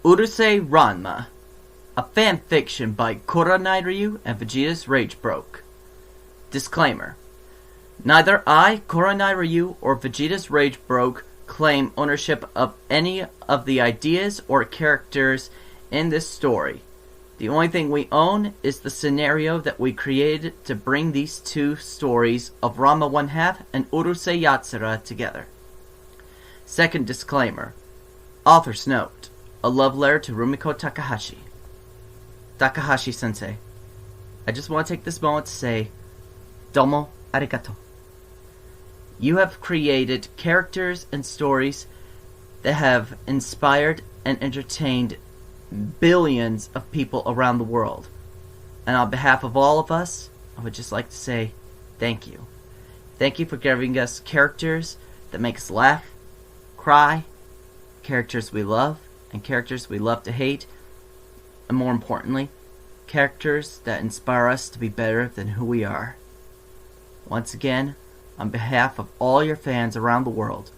Urusei Ranma, a fanfiction by Koronai Ryu and Vegeta's Rage Broke. Disclaimer. Neither I, Koronai Ryu, or Vegeta's Rage Broke claim ownership of any of the ideas or characters in this story. The only thing we own is the scenario that we created to bring these two stories of Ranma 1/2 and Urusei Yatsura together. Second disclaimer. Author's note. A love letter to Rumiko Takahashi. Takahashi-sensei, I just want to take this moment to say, domo arigato. You have created characters and stories that have inspired and entertained billions of people around the world. And on behalf of all of us, I would just like to say thank you. Thank you for giving us characters that make us laugh, cry, characters we love, and characters we love to hate, and more importantly, characters that inspire us to be better than who we are. Once again, on behalf of all your fans around the world,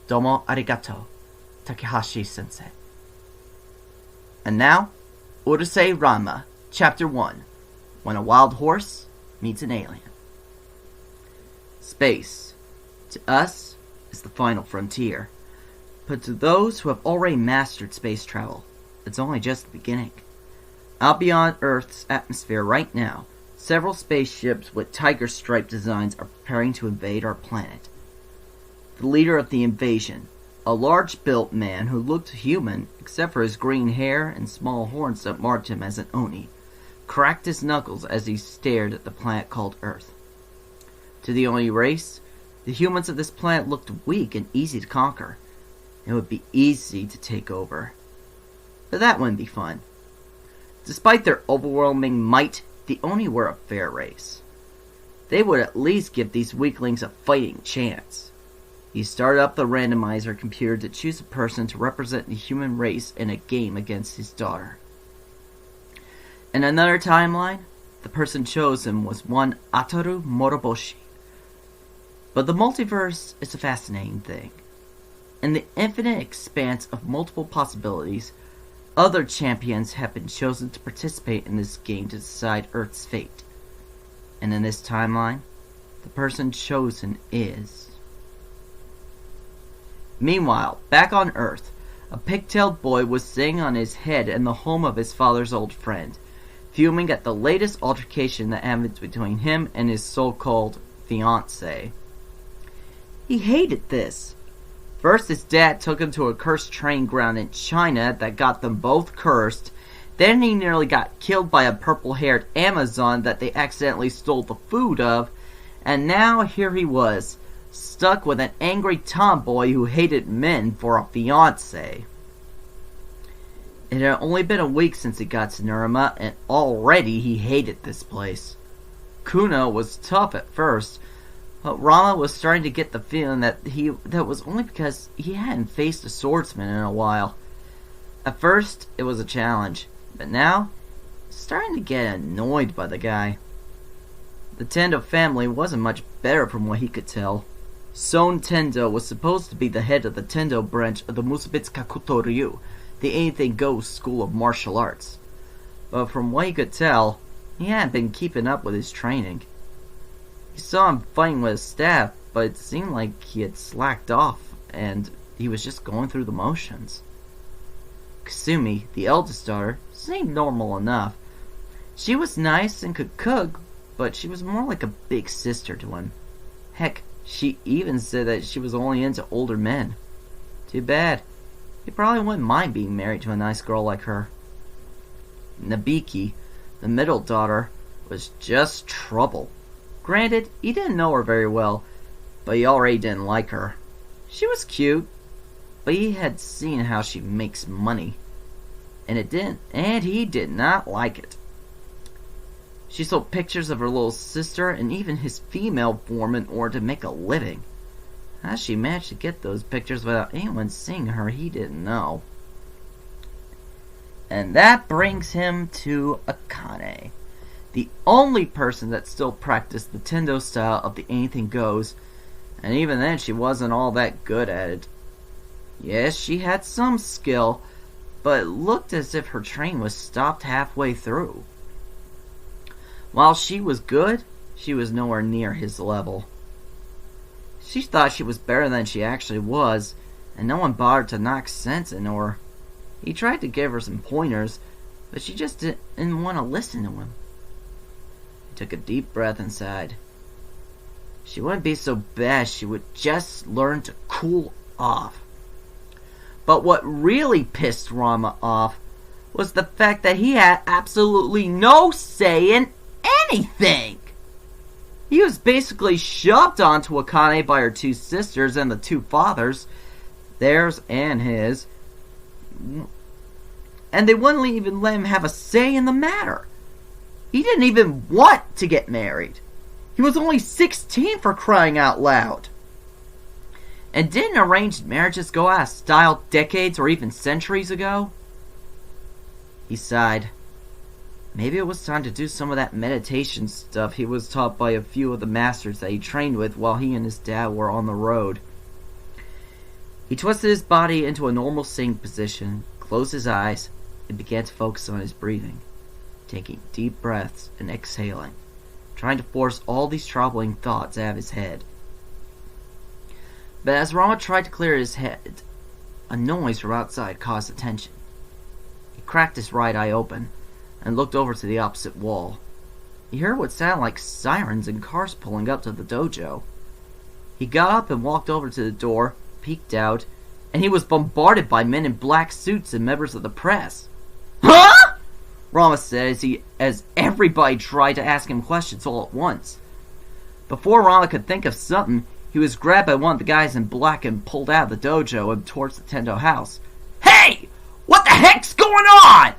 domo arigato, Takahashi-sensei. And now, Urusei Ranma, Chapter 1, When a Wild Horse Meets an Alien. Space, to us, is the final frontier. But to those who have already mastered space travel, it's only just the beginning. Out beyond Earth's atmosphere right now, several spaceships with tiger-stripe designs are preparing to invade our planet. The leader of the invasion, a large-built man who looked human except for his green hair and small horns that marked him as an Oni, cracked his knuckles as he stared at the planet called Earth. To the Oni race, the humans of this planet looked weak and easy to conquer. It would be easy to take over. But that wouldn't be fun. Despite their overwhelming might, the Oni were a fair race. They would at least give these weaklings a fighting chance. He started up the randomizer computer to choose a person to represent the human race in a game against his daughter. In another timeline, the person chosen was one Ataru Moroboshi. But the multiverse is a fascinating thing. In the infinite expanse of multiple possibilities, other champions have been chosen to participate in this game to decide Earth's fate. And in this timeline, the person chosen is... Meanwhile, back on Earth, a pigtailed boy was sitting on his head in the home of his father's old friend, fuming at the latest altercation that happened between him and his so-called fiancé. He hated this. First, his dad took him to a cursed train ground in China that got them both cursed. Then he nearly got killed by a purple-haired Amazon that they accidentally stole the food of. And now here he was, stuck with an angry tomboy who hated men for a fiancé. It had only been a week since he got to Ranma, and already he hated this place. Kuno was tough at first, but Ranma was starting to get the feeling that was only because he hadn't faced a swordsman in a while. At first, it was a challenge, but now, he's starting to get annoyed by the guy. The Tendo family wasn't much better from what he could tell. Son Tendo was supposed to be the head of the Tendo branch of the Musabitsuka Ryu, the Anything Goes school of martial arts. But from what he could tell, he hadn't been keeping up with his training. He saw him fighting with his staff, but it seemed like he had slacked off, and he was just going through the motions. Kasumi, the eldest daughter, seemed normal enough. She was nice and could cook, but she was more like a big sister to him. Heck, she even said that she was only into older men. Too bad. He probably wouldn't mind being married to a nice girl like her. Nabiki, the middle daughter, was just trouble. Granted, he didn't know her very well, but he already didn't like her. She was cute, but he had seen how she makes money, and he did not like it. She sold pictures of her little sister and even his female form in order to make a living. How she managed to get those pictures without anyone seeing her, he didn't know. And that brings him to Akane, the only person that still practiced the Tendo style of the Anything Goes, and even then she wasn't all that good at it. Yes, she had some skill, but it looked as if her train was stopped halfway through. While she was good, she was nowhere near his level. She thought she was better than she actually was, and no one bothered to knock sense into her. He tried to give her some pointers, but she just didn't want to listen to him. He took a deep breath and sighed. She wouldn't be so bad, she would just learn to cool off. But what really pissed Ranma off was the fact that he had absolutely no say in anything. He was basically shoved onto Akane by her two sisters and the two fathers, theirs and his, and they wouldn't even let him have a say in the matter. He didn't even want to get married. He was only 16 for crying out loud. And didn't arranged marriages go out of style decades or even centuries ago? He sighed. Maybe it was time to do some of that meditation stuff he was taught by a few of the masters that he trained with while he and his dad were on the road. He twisted his body into a normal sitting position, closed his eyes, and began to focus on his breathing, taking deep breaths and exhaling, trying to force all these troubling thoughts out of his head. But as Ranma tried to clear his head, a noise from outside caused attention. He cracked his right eye open and looked over to the opposite wall. He heard what sounded like sirens and cars pulling up to the dojo. He got up and walked over to the door, peeked out, and he was bombarded by men in black suits and members of the press. Huh? Ranma said as everybody tried to ask him questions all at once. Before Ranma could think of something, he was grabbed by one of the guys in black and pulled out of the dojo and towards the Tendo house. Hey! What the heck's going on?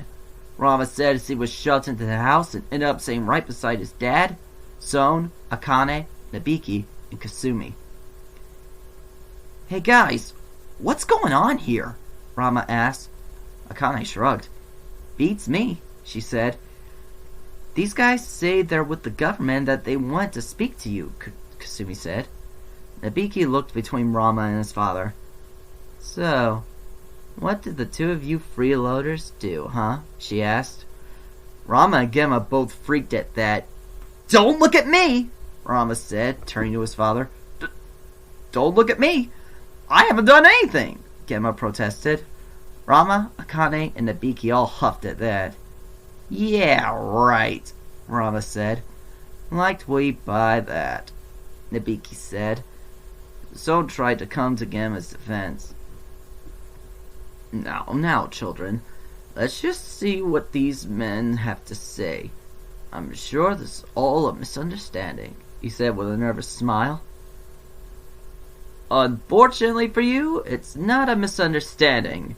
Ranma said as he was shoved into the house and ended up sitting right beside his dad, Son, Akane, Nabiki, and Kasumi. Hey guys, what's going on here? Ranma asked. Akane shrugged. Beats me, she said. These guys say they're with the government, that they want to speak to you, Kasumi said. Nabiki looked between Ranma and his father. So, what did the two of you freeloaders do, huh? She asked. Ranma and Gemma both freaked at that. Don't look at me, Ranma said, turning to his father. Don't look at me. I haven't done anything, Gemma protested. Ranma, Akane, and Nabiki all huffed at that. Yeah, right, Ranma said. Liked we buy that, Nabiki said. So tried to come to Gemma's defense. Now, children, let's just see what these men have to say. I'm sure this is all a misunderstanding, he said with a nervous smile. Unfortunately for you, it's not a misunderstanding.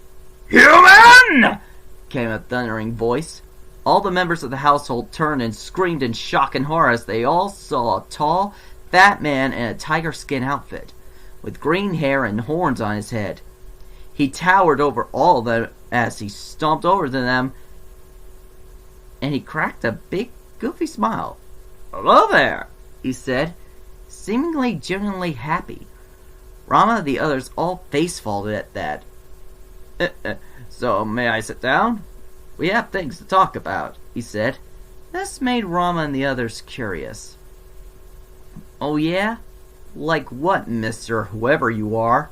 Human! Came a thundering voice. All the members of the household turned and screamed in shock and horror as they all saw a tall, fat man in a tiger skin outfit, with green hair and horns on his head. He towered over all of them as he stomped over to them, and he cracked a big, goofy smile. Hello there, he said, seemingly genuinely happy. Ranma and the others all face-faulted at that. So, may I sit down? We have things to talk about, he said. This made Ranma and the others curious. Oh yeah? Like what, mister whoever you are?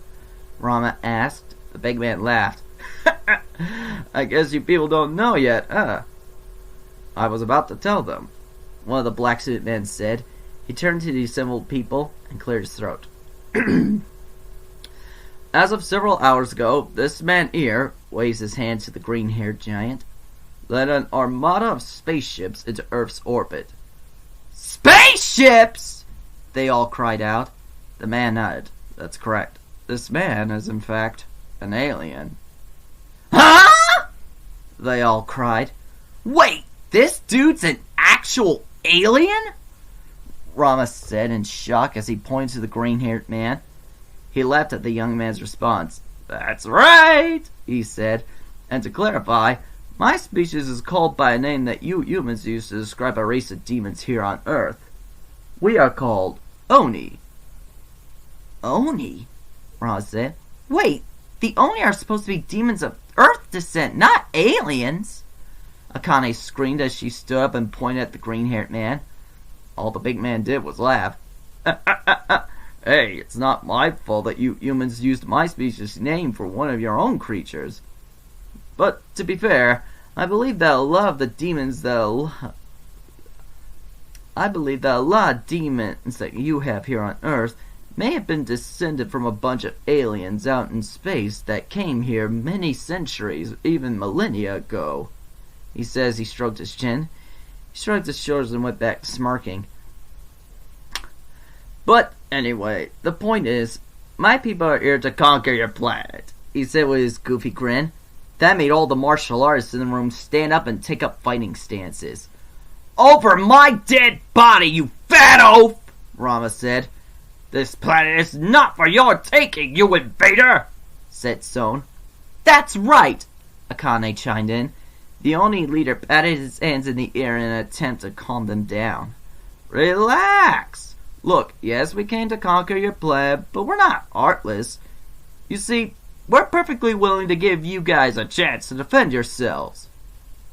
Ranma asked. The big man laughed. I guess you people don't know yet, huh? I was about to tell them, one of the black suit men said. He turned to the assembled people and cleared his throat. As of several hours ago, this man here, waves his hand to the green-haired giant, led an armada of spaceships into Earth's orbit. Spaceships! They all cried out. The man nodded. That's correct. This man is, in fact, an alien. Huh? They all cried. Wait, this dude's an actual alien? Ranma said in shock as he pointed to the green-haired man. He laughed at the young man's response. That's right, he said. And to clarify, my species is called by a name that you humans use to describe a race of demons here on Earth. We are called Oni. Oni? Ranma said. Wait, the Oni are supposed to be demons of Earth descent, not aliens! Akane screamed as she stood up and pointed at the green-haired man. All the big man did was laugh. Hey, it's not my fault that you humans used my species' name for one of your own creatures. But, to be fair, I believe that a lot of demons that you have here on Earth may have been descended from a bunch of aliens out in space that came here many centuries, even millennia ago. He says he stroked his chin. He shrugged his shoulders and went back to smirking. But anyway, the point is, my people are here to conquer your planet, he said with his goofy grin. That made all the martial artists in the room stand up and take up fighting stances. Over my dead body, you fat oaf! Ranma said. This planet is not for your taking, you invader! Said Son. That's right! Akane chimed in. The Oni leader patted his hands in the air in an attempt to calm them down. Relax! Look, yes, we came to conquer your planet, but we're not heartless. You see, we're perfectly willing to give you guys a chance to defend yourselves.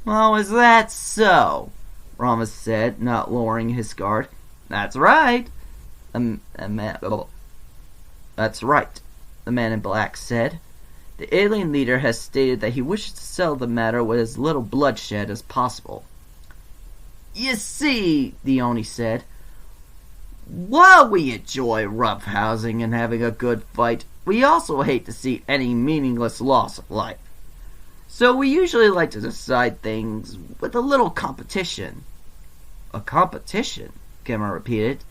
Oh, is that so? Ranma said, not lowering his guard. That's right. That's right, the man in black said. The alien leader has stated that he wishes to settle the matter with as little bloodshed as possible. You see, the Oni said, while we enjoy roughhousing and having a good fight, we also hate to see any meaningless loss of life. So we usually like to decide things with a little competition. A competition? Gemma repeated.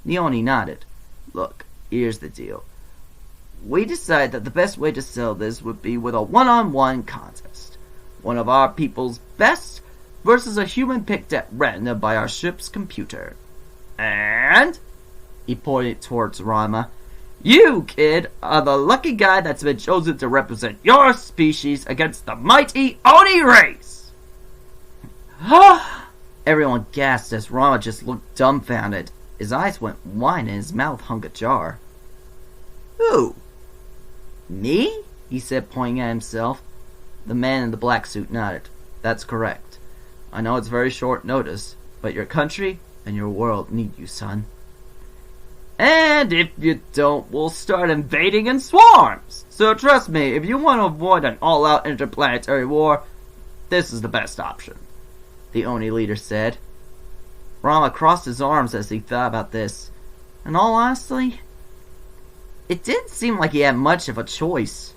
The Oni nodded. Look, here's the deal. We decided that the best way to settle this would be with a one-on-one contest. One of our people's best versus a human picked at random by our ship's computer. And, he pointed towards Ranma, you, kid, are the lucky guy that's been chosen to represent your species against the mighty Oni race! Everyone gasped as Ranma just looked dumbfounded. His eyes went wide and his mouth hung ajar. Who? Me? He said, pointing at himself. The man in the black suit nodded. That's correct. I know it's very short notice, but your country and your world need you, son. And if you don't, we'll start invading in swarms! So trust me, if you want to avoid an all-out interplanetary war, this is the best option, the Oni leader said. Ranma crossed his arms as he thought about this. In all honesty, it didn't seem like he had much of a choice.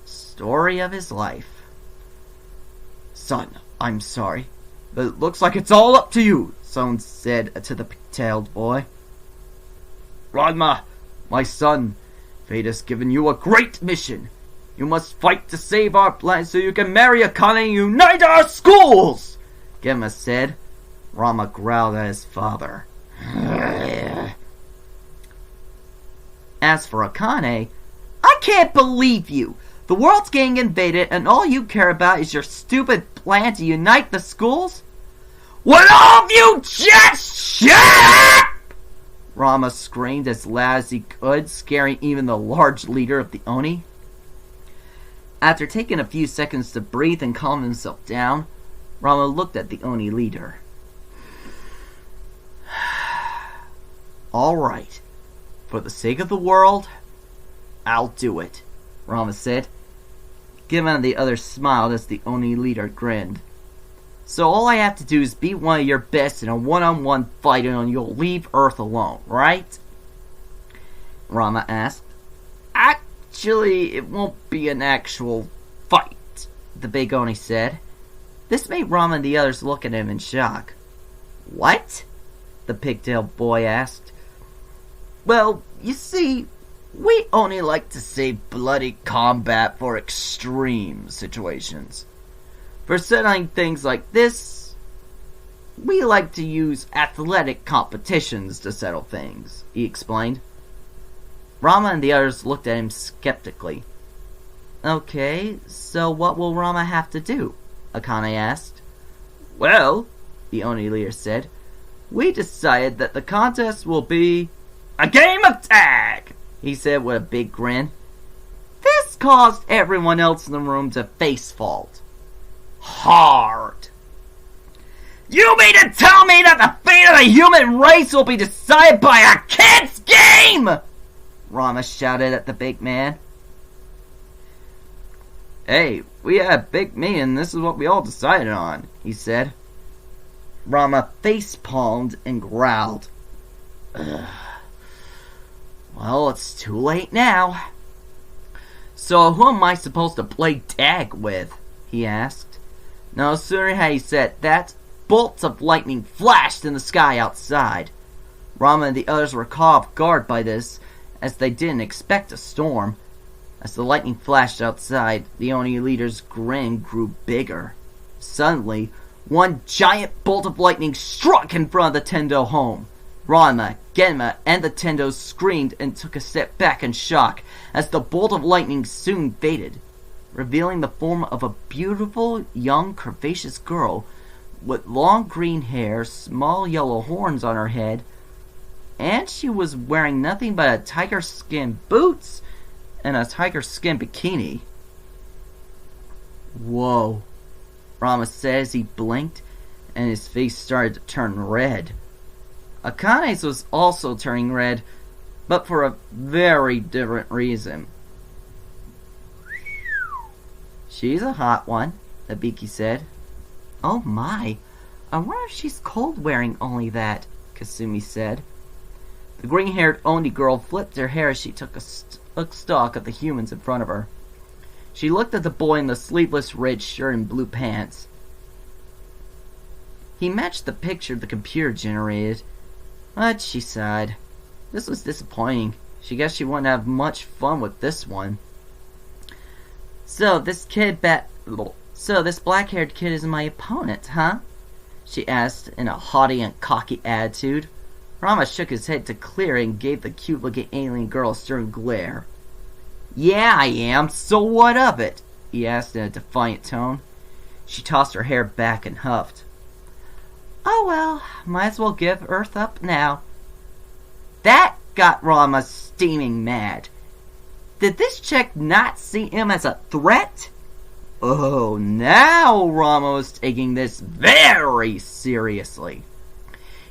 Story of his life. Son, I'm sorry, but it looks like it's all up to you, Son said to the pigtailed boy. Ranma, my son, fate has given you a great mission. You must fight to save our planet so you can marry Akane and unite our schools, Gemma said. Ranma growled at his father. As for Akane, I can't believe you! The world's getting invaded and all you care about is your stupid plan to unite the schools? Would all of you just shut up! Ranma screamed as loud as he could, scaring even the large leader of the Oni. After taking a few seconds to breathe and calm himself down, Ranma looked at the Oni leader. Alright. For the sake of the world, I'll do it, Ranma said. Gemma and the others smiled as the Oni leader grinned. So all I have to do is beat one of your best in a one-on-one fight and you'll leave Earth alone, right? Ranma asked. Actually, it won't be an actual fight, the big Oni said. This made Ranma and the others look at him in shock. What? The pigtailed boy asked. Well, you see, we only like to save bloody combat for extreme situations. For settling things like this, we like to use athletic competitions to settle things, he explained. Ranma and the others looked at him skeptically. Okay, so what will Ranma have to do? Akane asked. Well, the Oni leader said, we decided that the contest will be a game of tag, he said with a big grin. This caused everyone else in the room to face fault. Hard. You mean to tell me that the fate of the human race will be decided by a kid's game? Ranma shouted at the big man. Hey, we had a big meeting and this is what we all decided on, he said. Ranma face-palmed and growled. Ugh. Well, it's too late now. So who am I supposed to play tag with? He asked. No sooner had he said that, bolts of lightning flashed in the sky outside. Ranma and the others were caught off guard by this, as they didn't expect a storm. As the lightning flashed outside, the Oni leader's grin grew bigger. Suddenly, one giant bolt of lightning struck in front of the Tendo home. Ranma, Genma, and the Tendos screamed and took a step back in shock as the bolt of lightning soon faded, revealing the form of a beautiful, young, curvaceous girl with long green hair, small yellow horns on her head, and she was wearing nothing but a tiger skin boots and a tiger skin bikini. Whoa, Ranma said as he blinked and his face started to turn red. Akane's was also turning red, but for a very different reason. She's a hot one, Abiki said. Oh my, I wonder if she's cold wearing only that, Kasumi said. The green-haired Oni girl flipped her hair as she took a stock of the humans in front of her. She looked at the boy in the sleeveless red shirt and blue pants. He matched the picture the computer generated, but she sighed. This was disappointing. She guessed she wouldn't have much fun with this one. So this black-haired kid is my opponent, huh? She asked in a haughty and cocky attitude. Ranma shook his head to clear it and gave the cute-looking alien girl a stern glare. Yeah, I am. So what of it? He asked in a defiant tone. She tossed her hair back and huffed. Oh well, might as well give Earth up now. That got Ranma steaming mad. Did this chick not see him as a threat? Oh, now Ranma was taking this very seriously.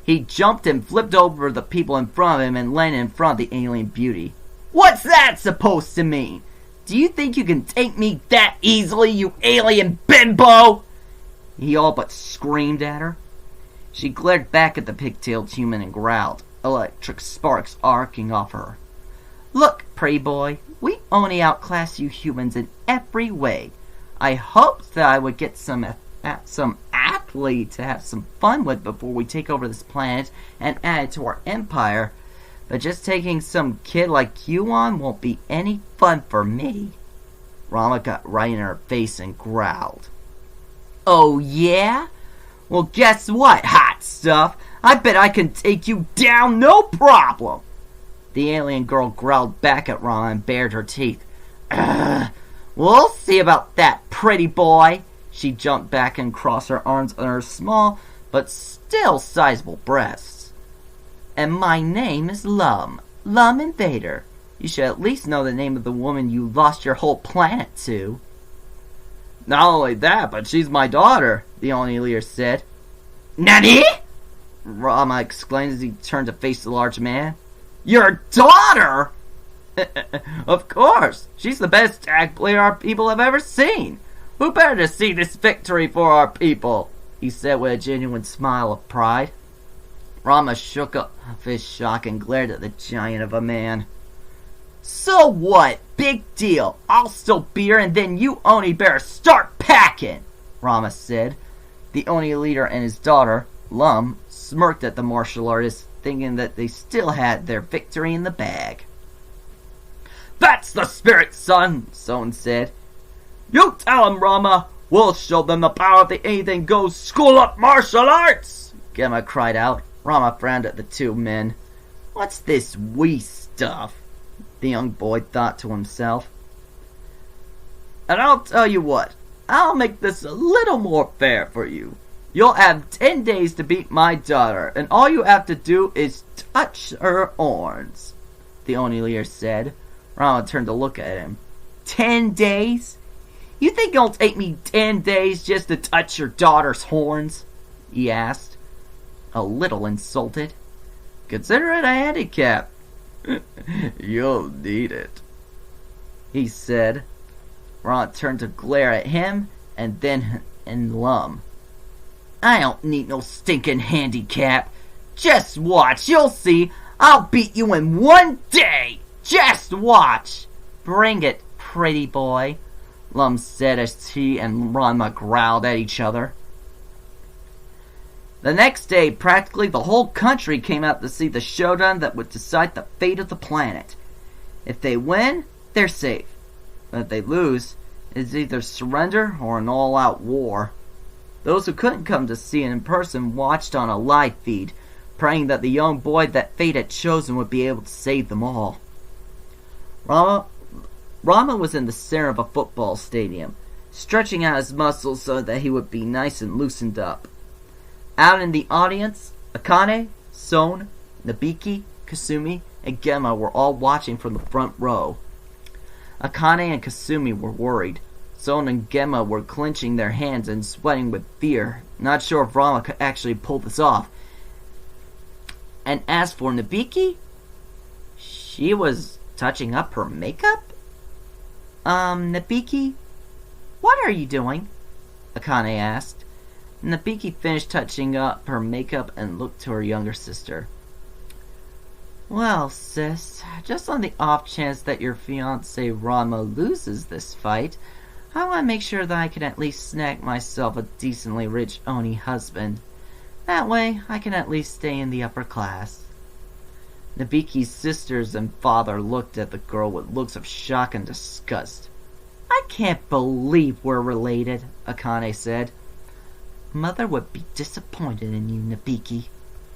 He jumped and flipped over the people in front of him and landed in front of the alien beauty. What's that supposed to mean? Do you think you can take me that easily, you alien bimbo? He all but screamed at her. She glared back at the pigtailed human and growled, electric sparks arcing off her. Look, pretty boy, we only outclass you humans in every way. I hoped that I would get some athlete to have some fun with before we take over this planet and add it to our empire, but just taking some kid like you on won't be any fun for me. Ranma got right in her face and growled. Oh yeah? Well, guess what, hot stuff? I bet I can take you down no problem. The alien girl growled back at Ranma and bared her teeth. We'll see about that, pretty boy. She jumped back and crossed her arms on her small, but still sizable breasts. And my name is Lum Invader. You should at least know the name of the woman you lost your whole planet to. Not only that, but she's my daughter, the Oni leader said. Nani? Ranma exclaimed as he turned to face the large man. Your daughter? Of course. She's the best tag player our people have ever seen. Who better to see this victory for our people? He said with a genuine smile of pride. Ranma shook off his shock and glared at the giant of a man. So what? Big deal. I'll still be here and then you Oni better start packing, Ranma said. The Oni leader and his daughter, Lum, smirked at the martial artist, thinking that they still had their victory in the bag. That's the spirit, son, Son said. You tell them, Ranma. We'll show them the power of the anything goes school of martial arts, Gemma cried out. Ranma frowned at the two men. What's this we stuff? The young boy thought to himself. And I'll tell you what, I'll make this a little more fair for you. You'll have 10 days to beat my daughter, and all you have to do is touch her horns, the Oni leader said. Ranma turned to look at him. 10 days? You think it'll take me 10 days just to touch your daughter's horns? He asked, a little insulted. Consider it a handicap. You'll need it, he said. Ron turned to glare at him and then at Lum. I don't need no stinking handicap. Just watch, you'll see. I'll beat you in 1 day. Just watch. Bring it, pretty boy, Lum said as he and Ranma growled at each other. The next day, practically the whole country came out to see the showdown that would decide the fate of the planet. If they win, they're safe. But if they lose, it's either surrender or an all-out war. Those who couldn't come to see it in person watched on a live feed, praying that the young boy that fate had chosen would be able to save them all. Rama was in the center of a football stadium, stretching out his muscles so that he would be nice and loosened up. Out in the audience, Akane, Son, Nabiki, Kasumi, and Gemma were all watching from the front row. Akane and Kasumi were worried. Son and Gemma were clenching their hands and sweating with fear, not sure if Rama could actually pull this off. And as for Nabiki, she was touching up her makeup? Nabiki, what are you doing? Akane asked. Nabiki finished touching up her makeup and looked to her younger sister. Well, sis, just on the off chance that your fiancé Ranma loses this fight, I want to make sure that I can at least snag myself a decently rich Oni husband. That way, I can at least stay in the upper class. Nabiki's sisters and father looked at the girl with looks of shock and disgust. I can't believe we're related, Akane said. Mother would be disappointed in you, Nabiki,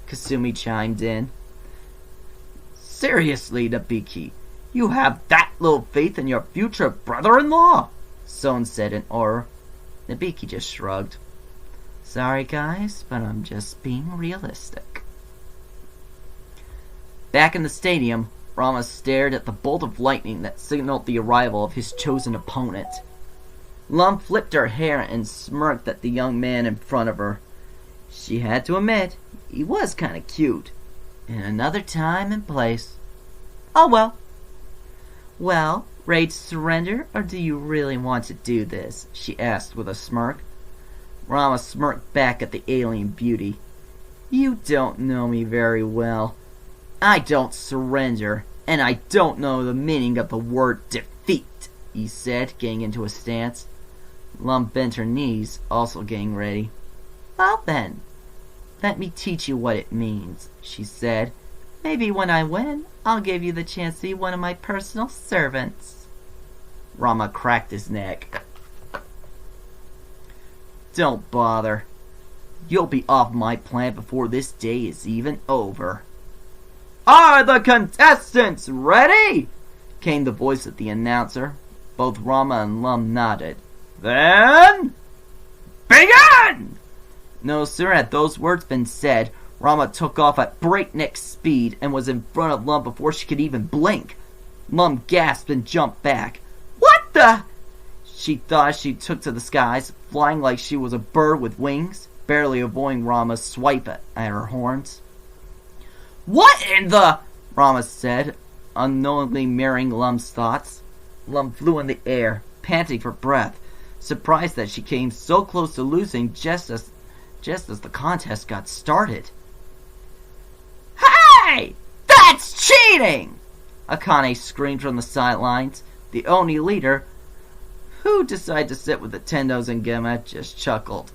Kasumi chimed in. Seriously, Nabiki, you have that little faith in your future brother-in-law? Son said in horror. Nabiki just shrugged. Sorry guys, but I'm just being realistic. Back in the stadium, Rama stared at the bolt of lightning that signaled the arrival of his chosen opponent. Lum flipped her hair and smirked at the young man in front of her. She had to admit, he was kind of cute. In another time and place. Oh well. Well, ready to surrender, or do you really want to do this? She asked with a smirk. Rama smirked back at the alien beauty. You don't know me very well. I don't surrender, and I don't know the meaning of the word defeat, he said, getting into a stance. Lum bent her knees, also getting ready. Well then, let me teach you what it means, she said. Maybe when I win, I'll give you the chance to be one of my personal servants. Rama cracked his neck. Don't bother. You'll be off my planet before this day is even over. Are the contestants ready? Came the voice of the announcer. Both Rama and Lum nodded. Then, begin! No sooner had those words been said, Rama took off at breakneck speed and was in front of Lum before she could even blink. Lum gasped and jumped back. What the? She thought she took to the skies, flying like she was a bird with wings, barely avoiding Rama's swipe at her horns. What in the? Rama said, unknowingly mirroring Lum's thoughts. Lum flew in the air, panting for breath, surprised that she came so close to losing just as the contest got started. Hey! That's cheating! Akane screamed from the sidelines. The Oni leader, who decided to sit with the Tendos and Gemma, just chuckled.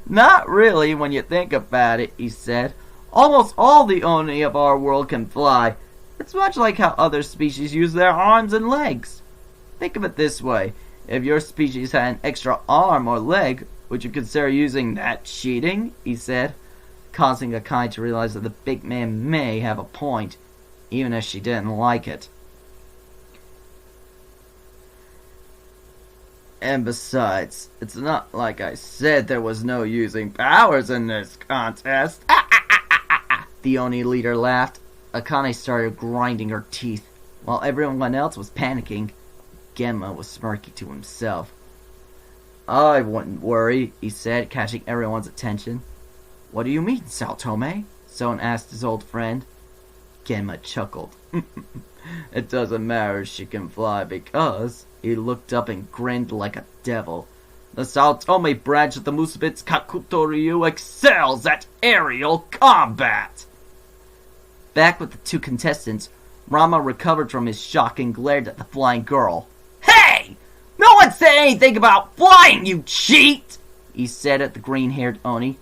Not really when you think about it, he said. Almost all the Oni of our world can fly. It's much like how other species use their arms and legs. Think of it this way. If your species had an extra arm or leg, would you consider using that cheating? He said, causing Akane to realize that the big man may have a point, even if she didn't like it. And besides, it's not like I said there was no using powers in this contest. The Oni leader laughed. Akane started grinding her teeth. While everyone else was panicking, Genma was smirking to himself. I wouldn't worry, he said, catching everyone's attention. What do you mean, Saotome? Someone asked his old friend. Genma chuckled. It doesn't matter if she can fly because... He looked up and grinned like a devil. The Saotome branch of the Musabits Kakuto Ryu excels at aerial combat! Back with the two contestants, Ranma recovered from his shock and glared at the flying girl. Hey! No one said anything about flying, you cheat! He said at the green-haired Oni.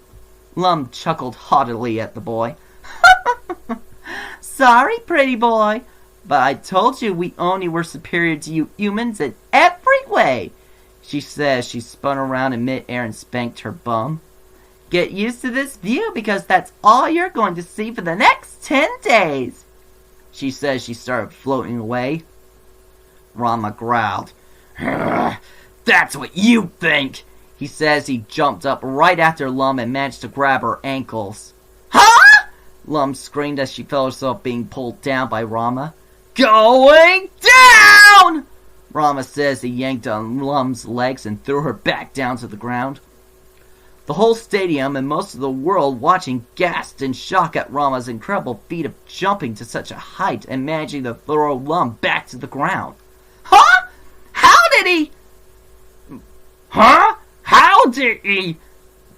Lum chuckled haughtily at the boy. Sorry, pretty boy, but I told you we Oni were superior to you humans in every way, she said. She spun around in mid-air and spanked her bum. Get used to this view because that's all you're going to see for the next 10 days, she said. She started floating away. Ranma growled. That's what you think, he says. He jumped up right after Lum and managed to grab her ankles. Huh? Lum screamed as she felt herself being pulled down by Ranma. Going down! Ranma says. He yanked on Lum's legs and threw her back down to the ground. The whole stadium and most of the world watching gasped in shock at Ranma's incredible feat of jumping to such a height and managing to throw Lum back to the ground. Huh? How did he? Huh? How did he?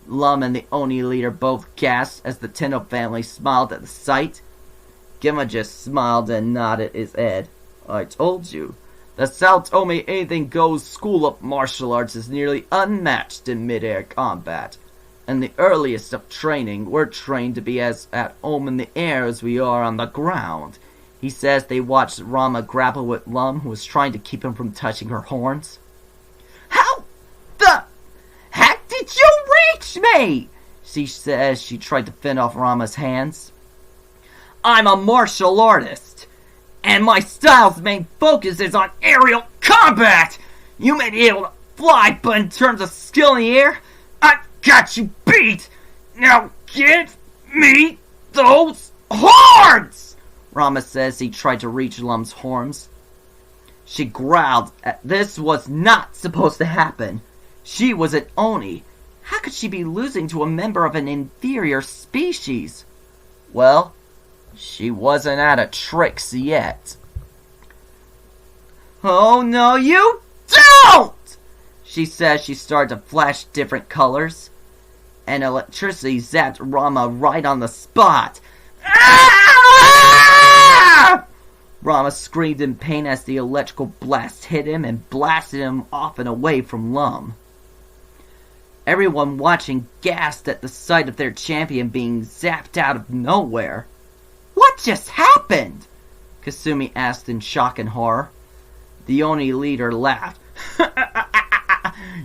Lum and the Oni leader both gasped as the Tendo family smiled at the sight. Genma just smiled and nodded his head. I told you. The Saotome anything goes school of martial arts is nearly unmatched in mid-air combat. In the earliest of training, we're trained to be as at home in the air as we are on the ground. He says. They watched Ranma grapple with Lum, who was trying to keep him from touching her horns. How the heck did you reach me? She says. She tried to fend off Ranma's hands. I'm a martial artist, and my style's main focus is on aerial combat! You may be able to fly, but in terms of skill in the air, I've got you beat! Now give me those horns! Ranma says. He tried to reach Lum's horns. She growled. This was not supposed to happen. She was an Oni. How could she be losing to a member of an inferior species? Well, she wasn't out of tricks yet. Oh no, you don't! She says. She started to flash different colors, and electricity zapped Ranma right on the spot. Ah! Ranma screamed in pain as the electrical blast hit him and blasted him off and away from Lum. Everyone watching gasped at the sight of their champion being zapped out of nowhere. What just happened? Kasumi asked in shock and horror. The Oni leader laughed.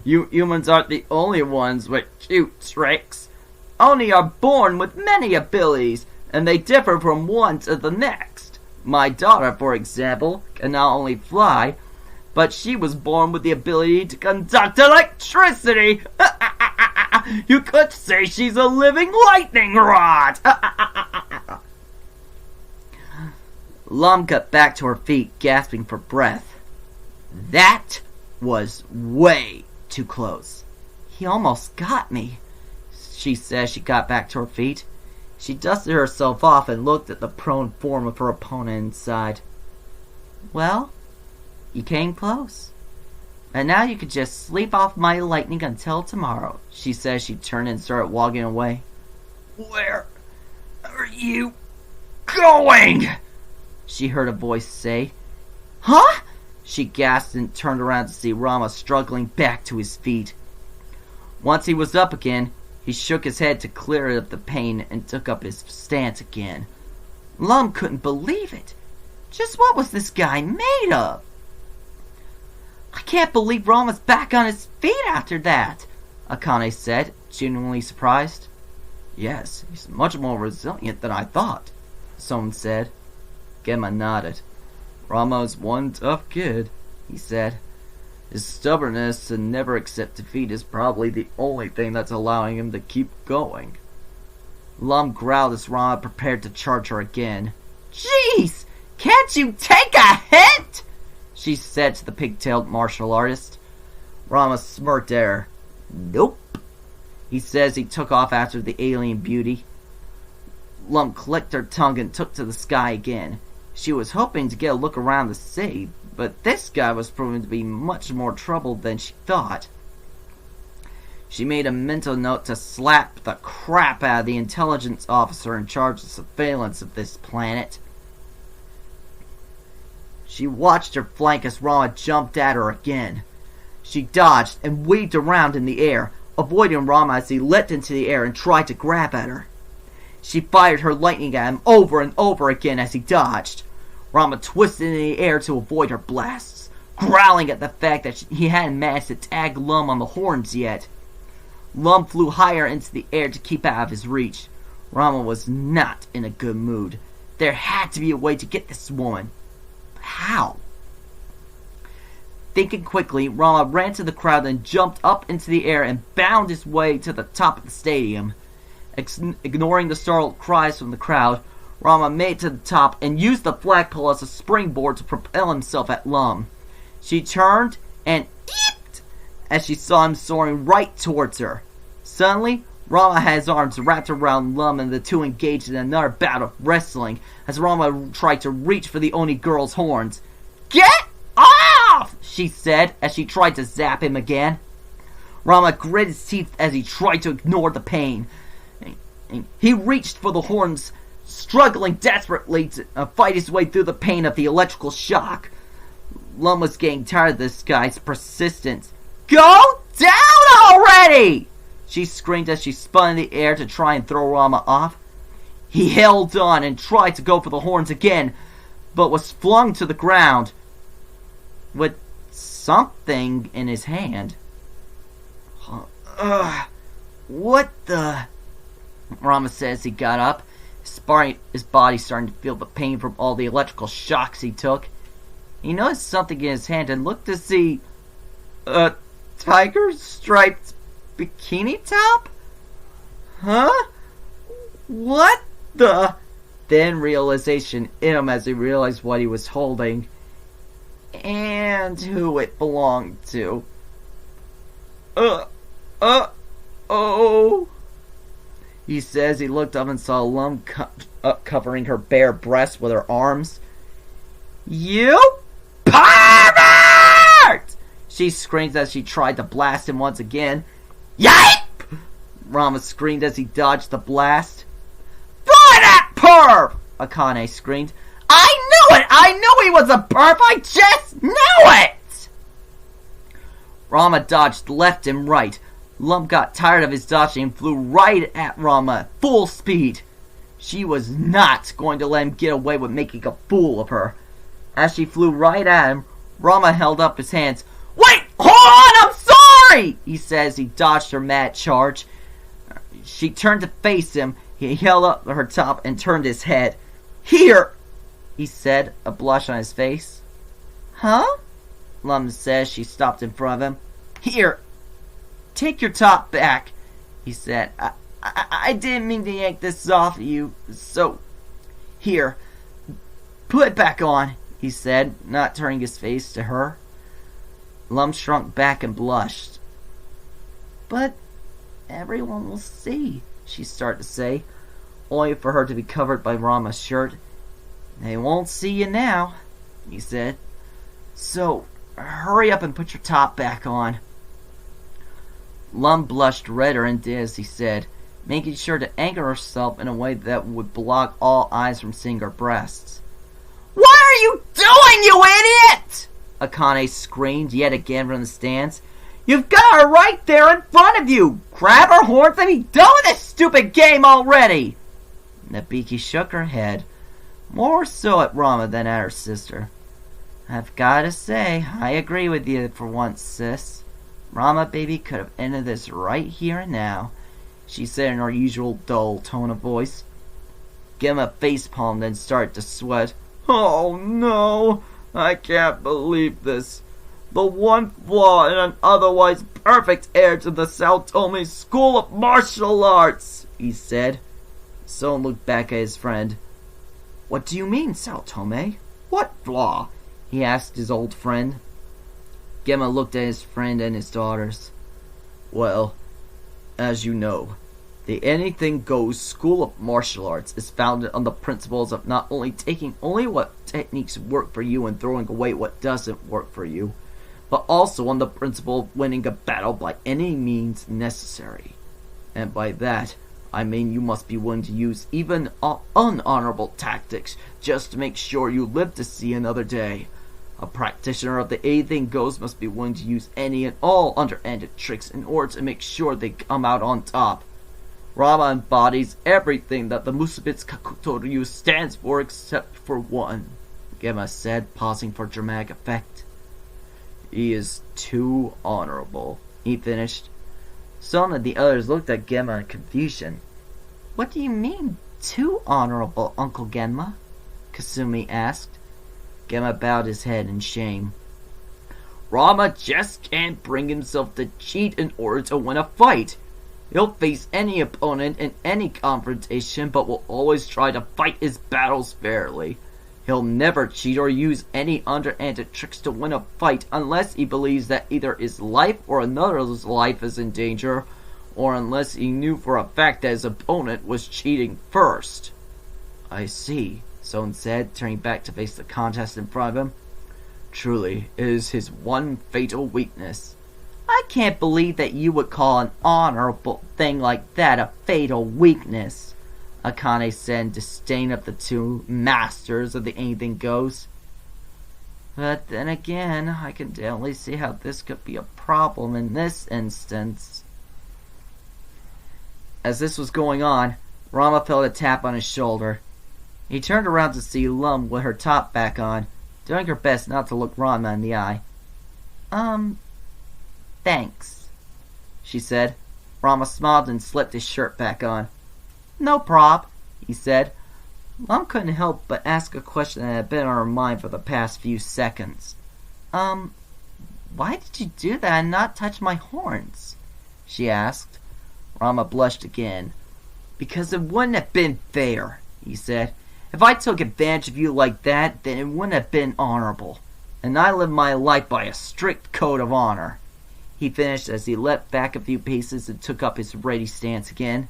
You humans aren't the only ones with cute tricks. Oni are born with many abilities, and they differ from one to the next. My daughter, for example, can not only fly, but she was born with the ability to conduct electricity. You could say she's a living lightning rod. Lum got back to her feet, gasping for breath. That was way too close. He almost got me, she says. She got back to her feet. She dusted herself off and looked at the prone form of her opponent inside. Well, you came close. And now you could just sleep off my lightning until tomorrow, she says. She turned and started walking away. Where are you going? She heard a voice say. Huh? She gasped and turned around to see Ranma struggling back to his feet. Once he was up again, he shook his head to clear it of the pain and took up his stance again. Lum couldn't believe it. Just what was this guy made of? I can't believe Ranma's back on his feet after that, Akane said, genuinely surprised. Yes, he's much more resilient than I thought, someone said. Genma nodded. Ranma's one tough kid, he said. His stubbornness and never accept defeat is probably the only thing that's allowing him to keep going. Lum growled as Ranma prepared to charge her again. Jeez! Can't you take a hint? She said to the pigtailed martial artist. Ranma smirked at her. Nope. He says he took off after the alien beauty. Lum clicked her tongue and took to the sky again. She was hoping to get a look around the city, but this guy was proving to be much more trouble than she thought. She made a mental note to slap the crap out of the intelligence officer in charge of surveillance of this planet. She watched her flank as Ranma jumped at her again. She dodged and weaved around in the air, avoiding Ranma as he leapt into the air and tried to grab at her. She fired her lightning at him over and over again as he dodged. Ranma twisted in the air to avoid her blasts, growling at the fact that he hadn't managed to tag Lum on the horns yet. Lum flew higher into the air to keep out of his reach. Ranma was not in a good mood. There had to be a way to get this woman. But how? Thinking quickly, Ranma ran to the crowd and jumped up into the air and bound his way to the top of the stadium. Ignoring the startled cries from the crowd, Ranma made it to the top and used the flagpole as a springboard to propel himself at Lum. She turned and eeped as she saw him soaring right towards her. Suddenly, Ranma had his arms wrapped around Lum and the two engaged in another bout of wrestling as Ranma tried to reach for the Oni girl's horns. Get off! She said as she tried to zap him again. Ranma grit his teeth as he tried to ignore the pain. He reached for the horns, struggling desperately to fight his way through the pain of the electrical shock. Lum was getting tired of this guy's persistence. Go down already! She screamed as she spun in the air to try and throw Ranma off. He held on and tried to go for the horns again, but was flung to the ground with something in his hand. What the... Ranma says he got up, his body starting to feel the pain from all the electrical shocks he took. He noticed something in his hand and looked to see a tiger-striped bikini top? Huh? What the... Then realization hit him as he realized what he was holding and who it belonged to. Oh... He says he looked up and saw Lum covering her bare breast with her arms. You pervert! She screamed as she tried to blast him once again. Yipe! Ranma screamed as he dodged the blast. Boy, that perv! Akane screamed. I knew it! I knew he was a perv! I just knew it! Ranma dodged left and right. Lum got tired of his dodging and flew right at Ranma at full speed. She was not going to let him get away with making a fool of her. As she flew right at him, Ranma held up his hands. Wait! Hold on! I'm sorry! He says he dodged her mad charge. She turned to face him. He held up her top and turned his head. Here! He said, a blush on his face. Huh? Lum says. She stopped in front of him. Here! Take your top back, he said. I didn't mean to yank this off of you, so... Here, put it back on, he said, not turning his face to her. Lum shrunk back and blushed. But everyone will see, she started to say, only for her to be covered by Ranma's shirt. They won't see you now, he said. So, hurry up and put your top back on. Lum blushed redder and did as he said, making sure to anchor herself in a way that would block all eyes from seeing her breasts. What are you doing, you idiot? Akane screamed yet again from the stands. You've got her right there in front of you! Grab her horns and be done with this stupid game already! Nabiki shook her head, more so at Ranma than at her sister. I've gotta say, I agree with you for once, sis. Ranma, baby, could have ended this right here and now, she said in her usual dull tone of voice. Give him a facepalm, then started to sweat. Oh no, I can't believe this. The one flaw in an otherwise perfect heir to the Saotome School of Martial Arts, he said. Someone looked back at his friend. What do you mean, Saotome? What flaw? He asked his old friend. Gemma looked at his friend and his daughters. Well, as you know, the Anything Goes School of Martial Arts is founded on the principles of not only taking only what techniques work for you and throwing away what doesn't work for you, but also on the principle of winning a battle by any means necessary. And by that, I mean you must be willing to use even unhonorable tactics just to make sure you live to see another day. A practitioner of the Anything Goes must be willing to use any and all underhanded tricks in order to make sure they come out on top. Ranma embodies everything that the Musabits Kakutoryu stands for except for one, Gemma said, pausing for dramatic effect. He is too honorable, he finished. Some of the others looked at Gemma in confusion. What do you mean, too honorable, Uncle Genma? Kasumi asked. Gemma bowed his head in shame. Ranma just can't bring himself to cheat in order to win a fight. He'll face any opponent in any confrontation, but will always try to fight his battles fairly. He'll never cheat or use any underhanded tricks to win a fight unless he believes that either his life or another's life is in danger, or unless he knew for a fact that his opponent was cheating first. I see, Son said, turning back to face the contest in front of him. Truly, it is his one fatal weakness. I can't believe that you would call an honorable thing like that a fatal weakness, Akane said in disdain of the two masters of the Anything Goes. But then again, I can definitely see how this could be a problem in this instance. As this was going on, Ranma felt a tap on his shoulder. He turned around to see Lum with her top back on, doing her best not to look Ranma in the eye. Thanks, she said. Ranma smiled and slipped his shirt back on. No prob, he said. Lum couldn't help but ask a question that had been on her mind for the past few seconds. Why did you do that and not touch my horns? She asked. Ranma blushed again. Because it wouldn't have been fair, he said. If I took advantage of you like that, then it wouldn't have been honorable. And I live my life by a strict code of honor. He finished as he leapt back a few paces and took up his ready stance again.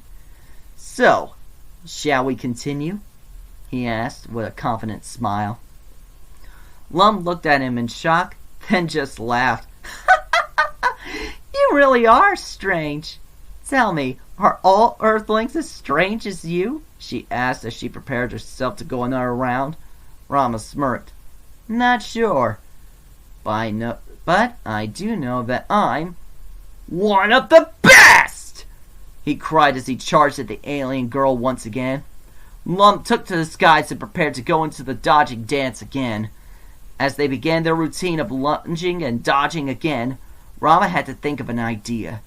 So, shall we continue? He asked with a confident smile. Lum looked at him in shock, then just laughed. You really are strange. Tell me, are all Earthlings as strange as you? She asked as she prepared herself to go another round. Ranma smirked. Not sure. But I do know that I'm one of the best! He cried as he charged at the alien girl once again. Lum took to the skies and prepared to go into the dodging dance again. As they began their routine of lunging and dodging again, Ranma had to think of an idea.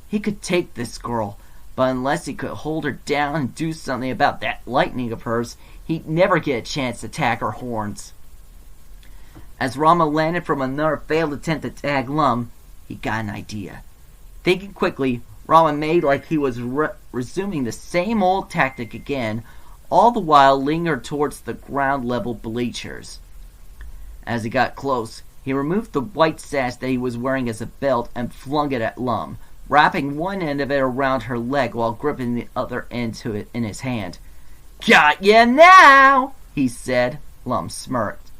He could take this girl, but unless he could hold her down and do something about that lightning of hers, he'd never get a chance to tag her horns. As Ranma landed from another failed attempt to tag Lum, he got an idea. Thinking quickly, Ranma made like he was resuming the same old tactic again, all the while lingered towards the ground-level bleachers. As he got close, he removed the white sash that he was wearing as a belt and flung it at Lum, wrapping one end of it around her leg while gripping the other end to it in his hand. Got ya now, he said. Lum smirked.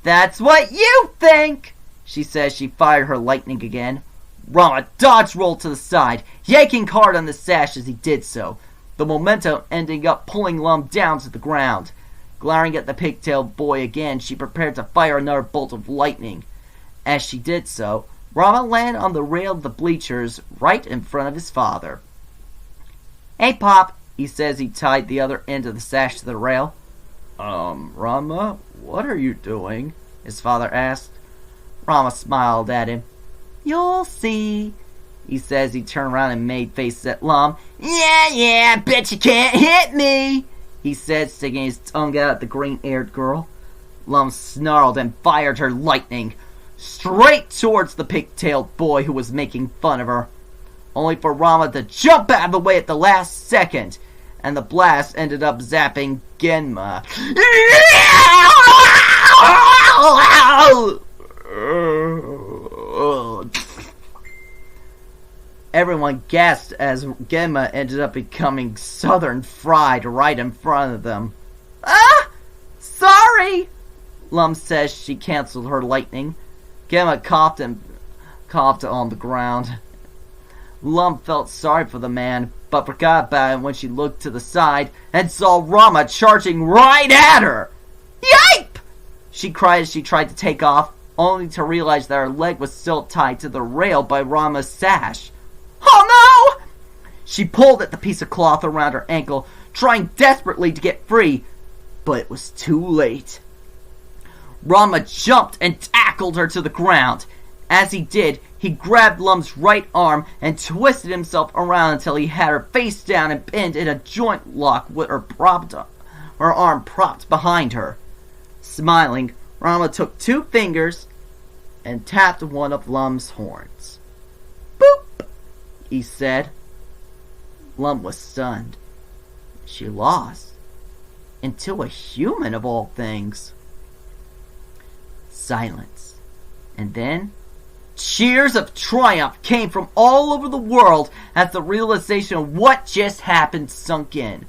That's what you think, she said as she fired her lightning again. Ranma dodge rolled to the side, yanking hard on the sash as he did so, the momentum ending up pulling Lum down to the ground. Glaring at the pigtailed boy again, she prepared to fire another bolt of lightning. As she did so, Ranma landed on the rail of the bleachers right in front of his father. Hey, Pop, he said as he tied the other end of the sash to the rail. Ranma, what are you doing? His father asked. Ranma smiled at him. You'll see, he said as he turned around and made faces at Lum. Yeah, bet you can't hit me, he said, sticking his tongue out at the green-haired girl. Lum snarled and fired her lightning straight towards the pigtailed boy who was making fun of her, only for Ranma to jump out of the way at the last second, and the blast ended up zapping Genma. Everyone gasped as Gemma ended up becoming southern fried right in front of them. Ah! Sorry! Lum says she canceled her lightning. Gemma coughed on the ground. Lum felt sorry for the man, but forgot about it when she looked to the side and saw Ranma charging right at her. Yipe! She cried as she tried to take off, only to realize that her leg was still tied to the rail by Ranma's sash. Oh no! She pulled at the piece of cloth around her ankle, trying desperately to get free, but it was too late. Ranma jumped and tackled her to the ground. As he did, he grabbed Lum's right arm and twisted himself around until he had her face down and pinned in a joint lock with her arm propped behind her. Smiling, Ranma took 2 fingers and tapped one of Lum's horns. Boop! He said. Lum was stunned. She lost. Into a human of all things. Silence. And then cheers of triumph came from all over the world as the realization of what just happened sunk in.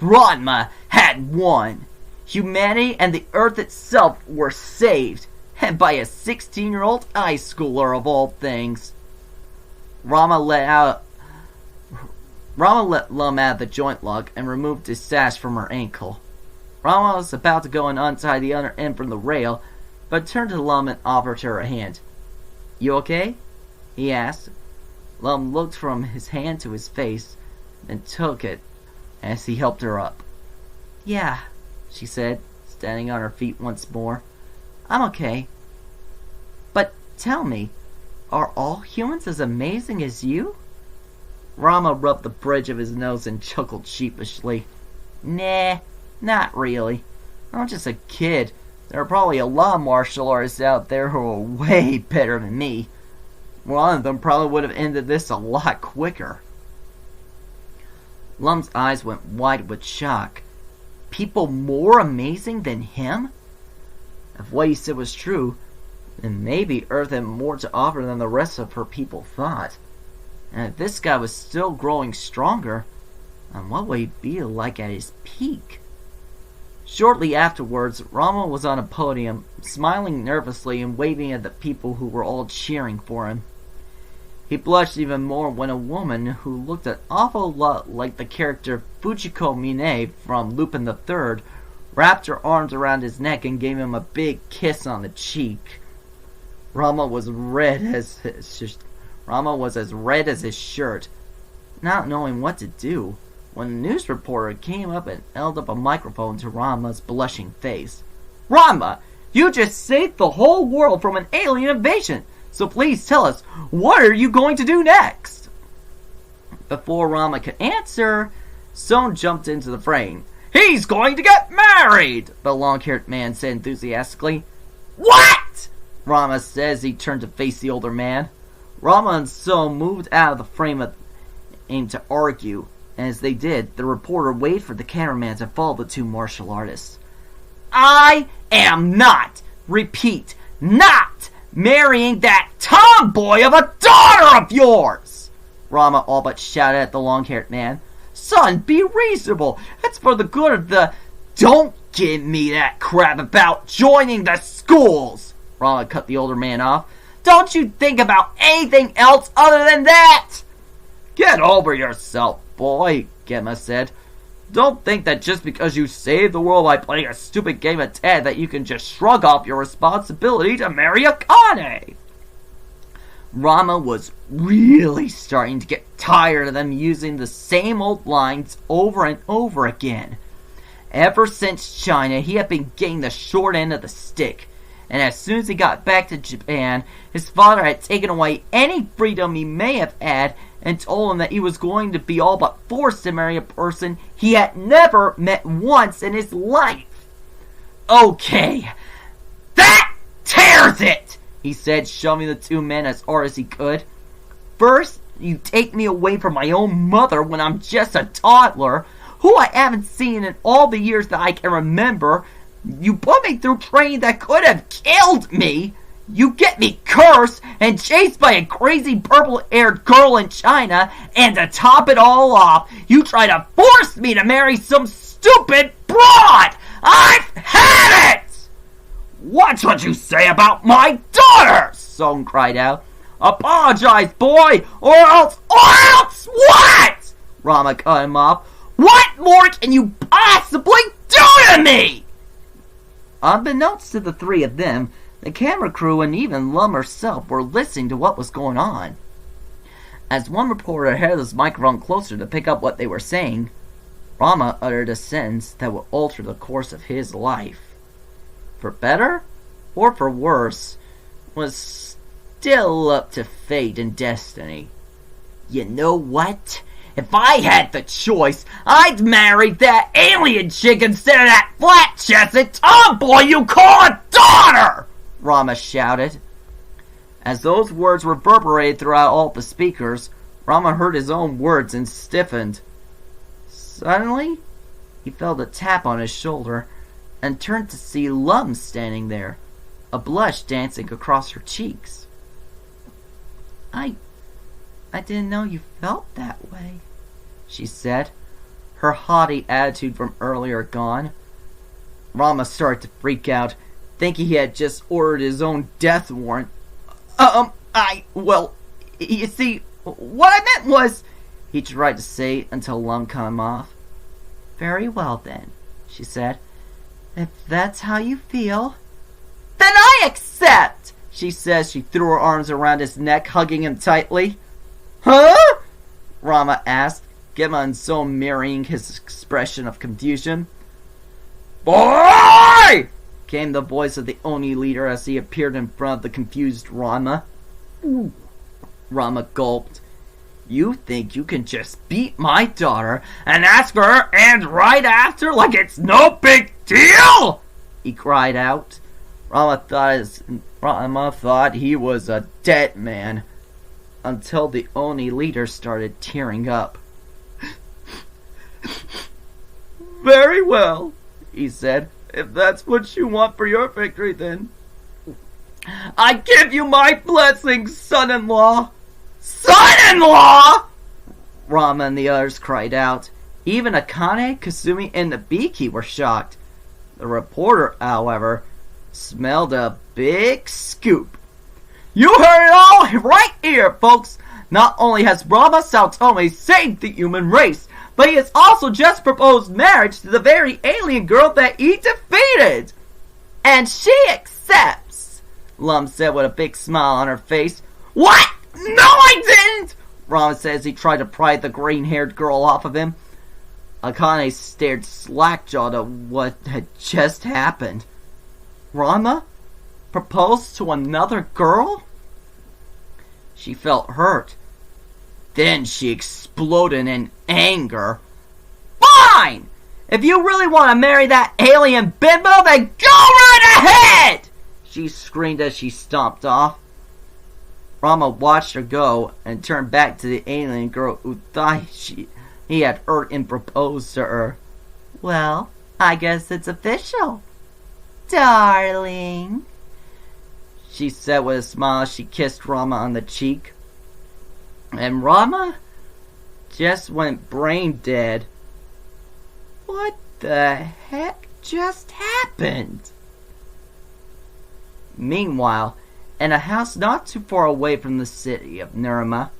Ranma had won. Humanity and the Earth itself were saved, and by a 16-year-old high schooler of all things. Ranma let Lum out of the joint lock and removed his sash from her ankle. Ranma was about to go and untie the other end from the rail, but turned to Lum and offered her a hand. You okay? He asked. Lum looked from his hand to his face, then took it as he helped her up. Yeah, she said, standing on her feet once more. I'm okay. But tell me, are all humans as amazing as you? Ranma rubbed the bridge of his nose and chuckled sheepishly. Nah, not really. I'm just a kid. There are probably a lot of martial artists out there who are way better than me. One of them probably would have ended this a lot quicker. Lum's eyes went wide with shock. People more amazing than him? If what he said was true, then maybe Earth had more to offer than the rest of her people thought. And if this guy was still growing stronger, then what would he be like at his peak? Shortly afterwards, Ranma was on a podium, smiling nervously and waving at the people who were all cheering for him. He blushed even more when a woman who looked an awful lot like the character Fujiko Mine from Lupin the Third wrapped her arms around his neck and gave him a big kiss on the cheek. Ranma was as red as his shirt, not knowing what to do, when a news reporter came up and held up a microphone to Ranma's blushing face. Ranma, you just saved the whole world from an alien invasion, so please tell us, what are you going to do next? Before Ranma could answer, Son jumped into the frame. He's going to get married, the long-haired man said enthusiastically. What? Ranma said as he turned to face the older man. Ranma and Son moved out of the frame and aimed to argue. And as they did, the reporter waited for the cameraman to follow the 2 martial artists. I am not, repeat, not marrying that tomboy of a daughter of yours! Ranma all but shouted at the long-haired man. Son, be reasonable. It's for the good of the... Don't give me that crap about joining the schools! Ranma cut the older man off. Don't you think about anything else other than that! Get over yourself, boy, Gemma said. Don't think that just because you saved the world by playing a stupid game of tag that you can just shrug off your responsibility to marry Akane. Ranma was really starting to get tired of them using the same old lines over and over again. Ever since China, he had been getting the short end of the stick. And as soon as he got back to Japan, his father had taken away any freedom he may have had and told him that he was going to be all but forced to marry a person he had never met once in his life. Okay, that tears it, he said, shoving the 2 men as hard as he could. First, you take me away from my own mother when I'm just a toddler, who I haven't seen in all the years that I can remember. You put me through training that could have killed me. You get me cursed and chased by a crazy purple-haired girl in China, and to top it all off, you try to force me to marry some stupid broad! I've had it! Watch what you say about my daughter! Song cried out. Apologize, boy, or else what? Ranma cut him off. What more can you possibly do to me? Unbeknownst to the three of them, the camera crew and even Lum herself were listening to what was going on. As one reporter held his microphone closer to pick up what they were saying, Ranma uttered a sentence that would alter the course of his life. For better or for worse was still up to fate and destiny. You know what? If I had the choice, I'd marry that alien chick instead of that flat-chested tomboy you call a daughter! Ranma shouted. As those words reverberated throughout all the speakers, Ranma heard his own words and stiffened. Suddenly, he felt a tap on his shoulder and turned to see Lum standing there, a blush dancing across her cheeks. I didn't know you felt that way, she said, her haughty attitude from earlier gone. Ranma started to freak out, thinking he had just ordered his own death warrant. You see, what I meant was, he tried to say until Lum cut him off. Very well then, she said. If that's how you feel, then I accept, she said. She threw her arms around his neck, hugging him tightly. Huh? Ranma asked, Gemma so mirroring his expression of confusion. Boy! Came the voice of the Oni leader as he appeared in front of the confused Ranma. Ranma gulped. You think you can just beat my daughter and ask for her hand right after like it's no big deal? He cried out. Ranma thought he was a dead man until the Oni leader started tearing up. Very well, he said. If that's what you want for your victory, then I give you my blessing, son-in-law! Son-in-law! Ranma and the others cried out. Even Akane, Kasumi, and the Biki were shocked. The reporter, however, smelled a big scoop. You heard it all right here, folks! Not only has Ranma Saotome saved the human race, but he has also just proposed marriage to the very alien girl that he defeated! And she accepts, Lum said with a big smile on her face. What? No, I didn't! Ranma said as he tried to pry the green-haired girl off of him. Akane stared slack-jawed at what had just happened. Ranma? Proposed to another girl? She felt hurt. Then she exploded in anger. Fine! If you really want to marry that alien bimbo, then go right ahead! She screamed as she stomped off. Ranma watched her go and turned back to the alien girl who thought he had hurt and proposed to her. Well, I guess it's official. Darling, she said with a smile as she kissed Ranma on the cheek. And Ranma just went brain dead. What the heck just happened? Meanwhile, in a house not too far away from the city of Nerima,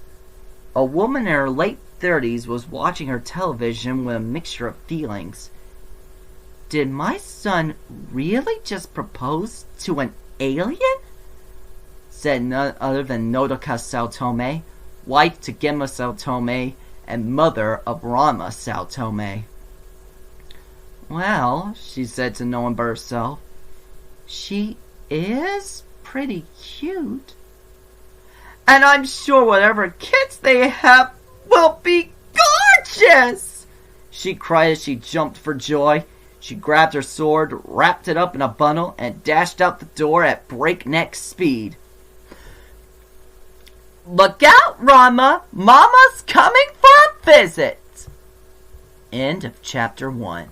a woman in her late 30s was watching her television with a mixture of feelings. Did my son really just propose to an alien? Said none other than Nodoka Saotome, wife to Gemma Saotome and mother of Ranma Saotome. Well, she said to no one but herself, she is pretty cute. And I'm sure whatever kids they have will be gorgeous! She cried as she jumped for joy. She grabbed her sword, wrapped it up in a bundle, and dashed out the door at breakneck speed. Look out, Ranma! Mama's coming for a visit! End of chapter 1.